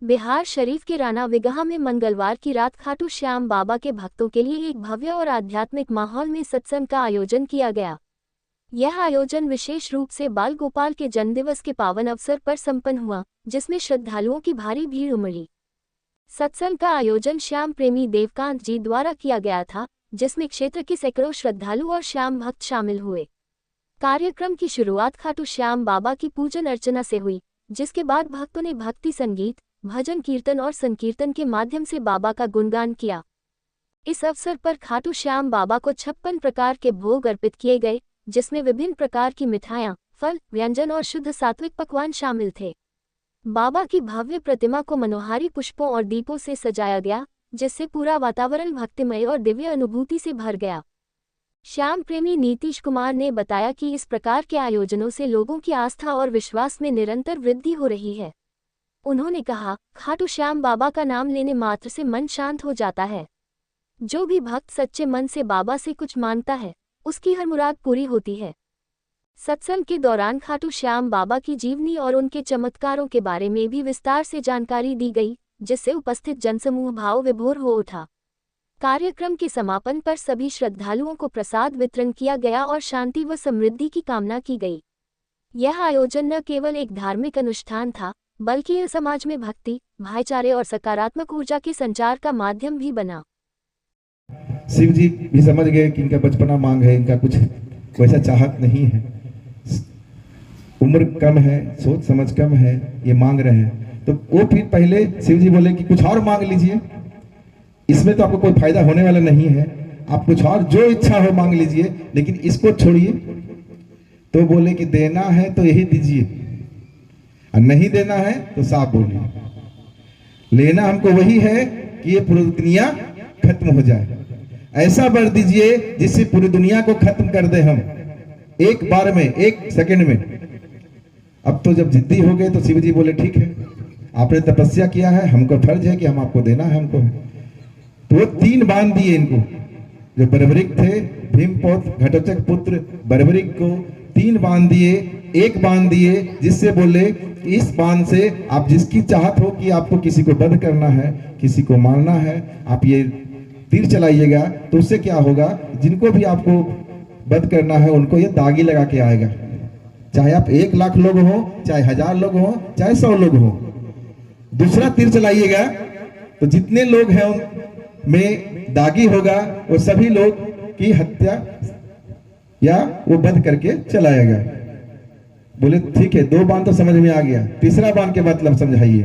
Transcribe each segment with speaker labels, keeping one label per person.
Speaker 1: बिहार शरीफ के राणा विगहा में मंगलवार की रात खाटू श्याम बाबा के भक्तों के लिए एक भव्य और आध्यात्मिक माहौल में सत्संग का आयोजन किया गया। यह आयोजन विशेष रूप से बाल गोपाल के जन्मदिवस के पावन अवसर पर संपन्न हुआ, जिसमें श्रद्धालुओं की भारी भीड़ उमड़ी। सत्संग का आयोजन श्याम प्रेमी देवकांत जी द्वारा किया गया था, जिसमें क्षेत्र के सैकड़ों श्रद्धालु और श्याम भक्त शामिल हुए। कार्यक्रम की शुरुआत खाटू श्याम बाबा की पूजन अर्चना से हुई, जिसके बाद भक्तों ने भक्ति संगीत, भजन कीर्तन और संकीर्तन के माध्यम से बाबा का गुणगान किया। इस अवसर पर खाटू श्याम बाबा को 56 प्रकार के भोग अर्पित किए गए, जिसमें विभिन्न प्रकार की मिठाइयां, फल, व्यंजन और शुद्ध सात्विक पकवान शामिल थे। बाबा की भव्य प्रतिमा को मनोहारी पुष्पों और दीपों से सजाया गया, जिससे पूरा वातावरण भक्तिमय और दिव्य अनुभूति से भर गया। श्याम प्रेमी नीतीश कुमार ने बताया कि इस प्रकार के आयोजनों से लोगों की आस्था और विश्वास में निरंतर वृद्धि हो रही है। उन्होंने कहा, खाटू श्याम बाबा का नाम लेने मात्र से मन शांत हो जाता है। जो भी भक्त सच्चे मन से बाबा से कुछ मांगता है, उसकी हर मुराद पूरी होती है। सत्संग के दौरान खाटू श्याम बाबा की जीवनी और उनके चमत्कारों के बारे में भी विस्तार से जानकारी दी गई, जिससे उपस्थित जनसमूह भाव विभोर हो उठा। कार्यक्रम के समापन पर सभी श्रद्धालुओं को प्रसाद वितरण किया गया और शांति व समृद्धि की कामना की गई। यह आयोजन न केवल एक धार्मिक अनुष्ठान था, बल्कि यह समाज में भक्ति, भाईचारे और सकारात्मक ऊर्जा के संचार का माध्यम भी बना।
Speaker 2: शिव जी भी समझ गए कि इनका बचपना मांग है, इनका कुछ वैसा चाहत नहीं है, उम्र कम है, सोच समझ कम है, ये मांग रहे हैं। तो वो फिर पहले शिव जी बोले कि कुछ और मांग लीजिए, इसमें तो आपको कोई फायदा होने वाला नहीं है, आप कुछ और जो इच्छा हो मांग लीजिए, लेकिन इसको छोड़िए। तो बोले कि देना है तो यही दीजिए, और नहीं देना है तो साफ बोलिए। लेना हमको वही है कि ये पूरी दुनिया खत्म हो जाए, ऐसा वर दीजिए जिससे पूरी दुनिया को खत्म कर दे हम, एक बार में, एक सेकंड में। अब तो जब जिद्दी हो गए तो शिव जी बोले ठीक है, आपने तपस्या किया है, हमको फर्ज है कि हम आपको देना है हमको। तो वो 3 बाण दिए इनको, जो बर्बरिक थे, भीमपोत घटोत्कच पुत्र बर्बरिक को 3 बाण दिए। एक बाण दिए जिससे बोले इस बाण से आप जिसकी चाहत हो कि आपको किसी को वध करना है, किसी को मारना है, आप ये तीर चलाइएगा, तो उससे क्या होगा, जिनको भी आपको वध करना है उनको ये दागी लगा के आएगा। चाहे आप 1 लाख लोग हो, चाहे 1000 लोग हो, चाहे 100 लोग हो। दूसरा तीर चलाइएगा तो जितने लोग हैं उनमें दागी होगा, वो सभी लोग की हत्या या वो वध करके चलाएगा। बोले ठीक है, 2 बाण तो समझ में आ गया, तीसरा बाण के मतलब समझाइए।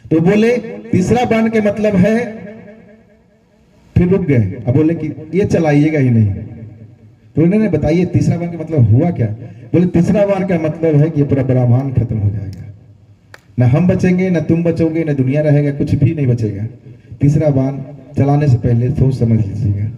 Speaker 2: तो बोले तीसरा बाण के मतलब है, फिर रुक गए। अब बोले कि ये चलाइएगा ही नहीं। तो उन्होंने बताइए तीसरा बाण का मतलब हुआ क्या। बोले तीसरा बाण का मतलब है कि पूरा ब्रह्मांड खत्म हो जाएगा, ना हम बचेंगे, ना तुम बचोगे, ना दुनिया रहेगा, कुछ भी नहीं बचेगा। तीसरा बाण चलाने से पहले सोच समझ लीजिएगा।